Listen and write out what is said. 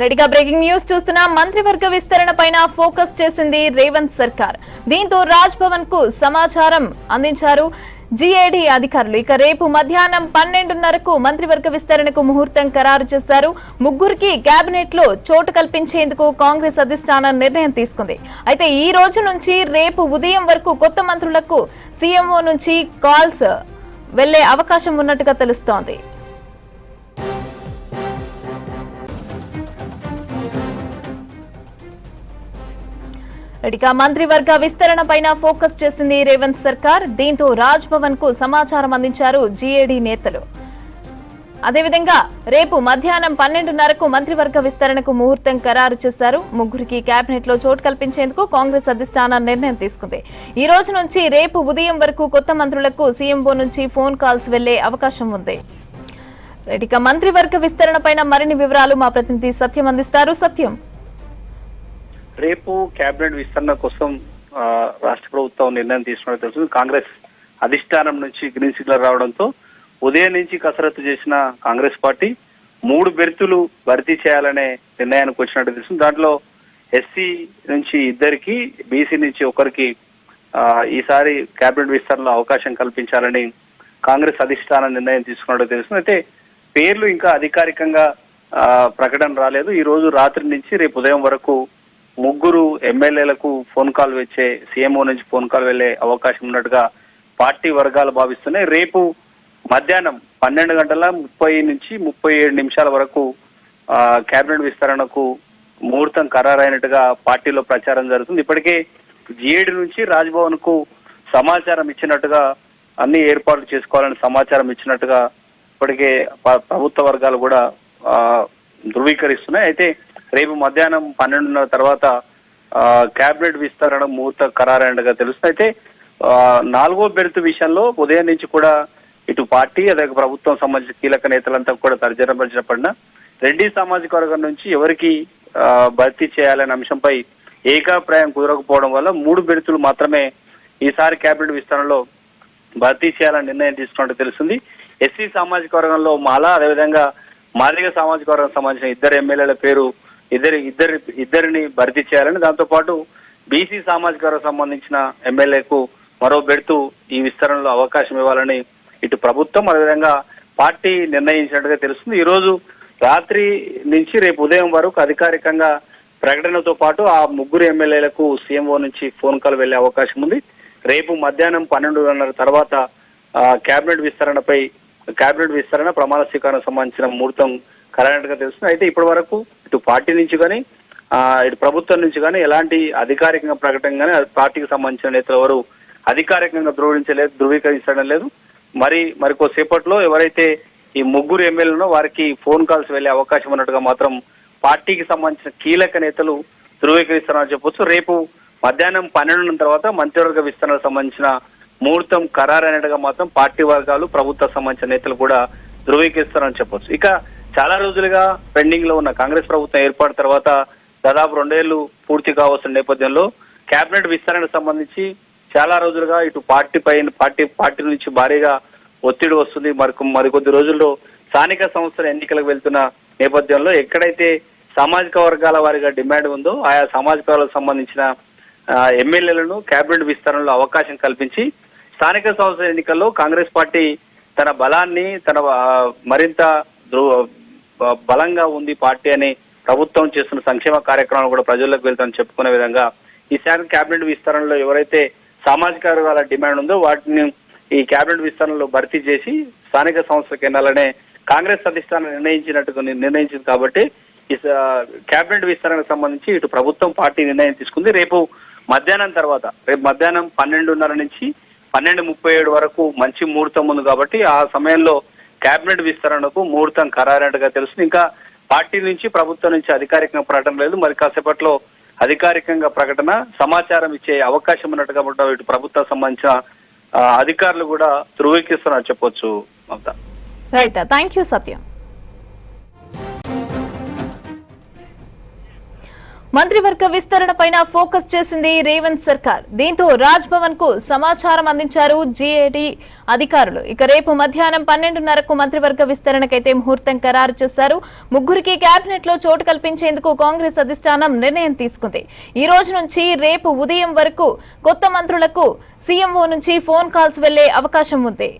రెడీగా breaking news చూస్తున్నా. మంత్రివర్గ విస్తరణ పైన ఫోకస్ చేసింది రేవంత్ సర్కార్. దీంతో రాజ్ భవన్ కు సమాచారం అందించారు జీఏడీ అధికారులు. ఇక రేపు మధ్యాహ్నం 12:30కు మంత్రివర్గ విస్తరణకు ముహూర్తం ఖరారు చేశారు. ముగ్గురికి కేబినెట్ లో చోటు కల్పించేందుకు కాంగ్రెస్ అధిష్టానం నిర్ణయం తీసుకుంది. అయితే ఈ రోజు నుంచి రేపు ఉదయం వరకు కొత్త మంత్రులకు సీఎంఓ నుంచి కాల్స్ వెళ్లే అవకాశం ఉన్నట్టుగా తెలుస్తోంది. రెడీగా మంత్రివర్గ విస్తరణ పైన ఫోకస్ చేసింది రేవంత్ సర్కార్. దీంతో రాజ్ భవన్ కు సమాచారం అందించారు జీఏడీ నేతలు. అదేవిధంగా రేపు మధ్యాహ్నం 12:30కు మంత్రివర్గ విస్తరణకు ముహూర్తం ఖరారు చేశారు. ముగ్గురికి కేబినెట్ లో చోటు కల్పించేందుకు కాంగ్రెస్ అధిష్టానం నిర్ణయం తీసుకుంది. ఈ రోజు నుంచి రేపు ఉదయం వరకు కొత్త మంత్రులకు సీఎంఓ నుంచి ఫోన్ కాల్స్ వెళ్లే అవకాశం ఉంది. రెడీగా మంత్రివర్గ విస్తరణ పైన మరిన్ని వివరాలు మా ప్రతినిధి సత్యం అందిస్తారు. సత్యం, రేపు కేబినెట్ విస్తరణ కోసం రాష్ట్ర ప్రభుత్వం నిర్ణయం తీసుకున్నట్టు తెలుస్తుంది. కాంగ్రెస్ అధిష్టానం నుంచి గ్రీన్ సిగ్నల్ రావడంతో ఉదయం నుంచి కసరత్తు చేసిన కాంగ్రెస్ పార్టీ 3 బెర్తులు భర్తీ చేయాలనే నిర్ణయానికి వచ్చినట్టు తెలుస్తుంది. దాంట్లో ఎస్సీ నుంచి 2కి, బీసీ నుంచి 1కి ఈసారి కేబినెట్ విస్తరణలో అవకాశం కల్పించాలని కాంగ్రెస్ అధిష్టానం నిర్ణయం తీసుకున్నట్టు తెలుస్తుంది. అయితే పేర్లు ఇంకా అధికారికంగా ప్రకటన రాలేదు. ఈ రోజు రాత్రి నుంచి రేపు ఉదయం వరకు 3 ఎమ్మెల్యేలకు ఫోన్ కాల్ వచ్చే సీఎంఓ నుంచి ఫోన్ కాల్ వెళ్లే అవకాశం ఉన్నట్టుగా పార్టీ వర్గాలు భావిస్తున్నాయి. రేపు మధ్యాహ్నం 12:30 నుంచి 37 వరకు కేబినెట్ విస్తరణకు ముహూర్తం ఖరారైనట్టుగా పార్టీలో ప్రచారం జరుగుతుంది. ఇప్పటికే జీఏడీ నుంచి రాజ్భవన్ కు సమాచారం ఇచ్చినట్టుగా, అన్ని ఏర్పాట్లు చేసుకోవాలని సమాచారం ఇచ్చినట్టుగా ఇప్పటికే ప్రభుత్వ వర్గాలు కూడా ధృవీకరిస్తున్నాయి. అయితే రేపు మధ్యాహ్నం 12:30 తర్వాత కేబినెట్ విస్తరణ ముహూర్తం ఖరారైనట్టుగా తెలుస్తుంది. అయితే 4వ బెర్త్ విషయంలో ఉదయం నుంచి కూడా ఇటు పార్టీ అదే ప్రభుత్వం సంబంధించిన కీలక నేతలంతా కూడా తర్జనపడిన రెడ్డి సామాజిక వర్గం నుంచి ఎవరికి భర్తీ చేయాలనే అంశంపై ఏకాభిప్రాయం కుదరకపోవడం వల్ల 3 బెర్తులు మాత్రమే ఈసారి కేబినెట్ విస్తరణలో భర్తీ చేయాలని నిర్ణయం తీసుకున్నట్టు తెలుస్తుంది. ఎస్సీ సామాజిక వర్గంలో మాల, అదేవిధంగా మాదిగ సామాజిక వర్గం సంబంధించిన 2 ఎమ్మెల్యేల పేరు ఇద్దరిని భర్తీ చేయాలని, దాంతో పాటు బీసీ సామాజిక వర్గం సంబంధించిన ఎమ్మెల్యేకు మరో బెర్తు ఈ విస్తరణలో అవకాశం ఇవ్వాలని ఇటు ప్రభుత్వం అదేవిధంగా పార్టీ నిర్ణయించినట్టుగా తెలుస్తుంది. ఈ రోజు రాత్రి నుంచి రేపు ఉదయం వరకు అధికారికంగా ప్రకటనతో పాటు ఆ 3 ఎమ్మెల్యేలకు సీఎంఓ నుంచి ఫోన్ కాల్ వెళ్లే అవకాశం ఉంది. రేపు మధ్యాహ్నం 12:30 తర్వాత కేబినెట్ విస్తరణ ప్రమాణ స్వీకారం సంబంధించిన ముహూర్తం ఖరారైనట్టుగా తెలుస్తుంది. అయితే ఇప్పటి వరకు ఇటు పార్టీ నుంచి కానీ ఇటు ప్రభుత్వం నుంచి కానీ ఎలాంటి అధికారికంగా ప్రకటన కానీ పార్టీకి సంబంధించిన నేతలు ఎవరు అధికారికంగా ధృవీకరించడం లేదు. మరికొద్దిసేపట్లో ఎవరైతే ఈ 3 ఎమ్మెల్యేలో వారికి ఫోన్ కాల్స్ వెళ్లే అవకాశం ఉన్నట్టుగా మాత్రం పార్టీకి సంబంధించిన కీలక నేతలు ధృవీకరిస్తారని చెప్పొచ్చు. రేపు మధ్యాహ్నం 12 తర్వాత మంత్రివర్గ విస్తరణకు సంబంధించిన ముహూర్తం ఖరారైనట్టుగా మాత్రం పార్టీ వర్గాలు ప్రభుత్వ సంబంధించిన నేతలు కూడా ధృవీకరిస్తారని చెప్పొచ్చు. ఇక చాలా రోజులుగా పెండింగ్ లో ఉన్న కాంగ్రెస్ ప్రభుత్వం ఏర్పాటు తర్వాత దాదాపు 2 ఏళ్లు పూర్తి కావస్తున్న నేపథ్యంలో కేబినెట్ విస్తరణకు సంబంధించి చాలా రోజులుగా ఇటు పార్టీ నుంచి భారీగా ఒత్తిడి వస్తుంది. మరికొద్ది రోజుల్లో స్థానిక సంస్థల ఎన్నికలకు వెళ్తున్న నేపథ్యంలో ఎక్కడైతే సామాజిక వర్గాల వారిగా డిమాండ్ ఉందో ఆయా సామాజిక వర్గాలకు సంబంధించిన ఎమ్మెల్యేలను కేబినెట్ విస్తరణలో అవకాశం కల్పించి స్థానిక సంస్థల ఎన్నికల్లో కాంగ్రెస్ పార్టీ తన బలాన్ని మరింత బలంగా ఉంది పార్టీ అని ప్రభుత్వం చేస్తున్న సంక్షేమ కార్యక్రమాలు కూడా ప్రజల్లోకి వెళ్తామని చెప్పుకునే విధంగా ఈసారి కేబినెట్ విస్తరణలో ఎవరైతే సామాజిక వర్గాల డిమాండ్ ఉందో వాటిని ఈ కేబినెట్ విస్తరణలో భర్తీ చేసి స్థానిక సంస్థలకు వెళ్ళాలనే కాంగ్రెస్ అధిష్టానం నిర్ణయించింది కాబట్టి ఈ కేబినెట్ విస్తరణకు సంబంధించి ఇటు ప్రభుత్వం పార్టీ నిర్ణయం తీసుకుంది. రేపు మధ్యాహ్నం 12:30 నుంచి 12:37 వరకు మంచి ముహూర్తం ఉంది కాబట్టి ఆ సమయంలో కేబినెట్ విస్తరణకు ముహూర్తం ఖరారైనట్టుగా తెలుస్తుంది. ఇంకా పార్టీ నుంచి ప్రభుత్వం నుంచి అధికారికంగా ప్రకటన లేదు. మరి కాసేపట్లో అధికారికంగా ప్రకటన సమాచారం ఇచ్చే అవకాశం ఉన్నట్టుగా ఇటు ప్రభుత్వం సంబంధించిన అధికారులు కూడా ధృవీకరిస్తున్నారు చెప్పొచ్చు. రైట్, థ్యాంక్ యూ సత్యం. మంత్రివర్గ విస్తరణపైన ఫోకస్ చేసింది రేవంత్ సర్కార్. దీంతో రాజ్ భవన్ కు సమాచారం అందించారు జీఏడీ అధికారులు. ఇక రేపు మధ్యాహ్నం 12:30కు మంత్రివర్గ విస్తరణకైతే ముహూర్తం ఖరారు చేశారు. ముగ్గురికి కేబినెట్ లో చోటు కల్పించేందుకు కాంగ్రెస్ అధిష్టానం నిర్ణయం తీసుకుంది. ఈ రోజు నుంచి రేపు ఉదయం వరకు కొత్త మంత్రులకు సీఎంఓ నుంచి ఫోన్ కాల్స్ వెళ్లే అవకాశం ఉంది.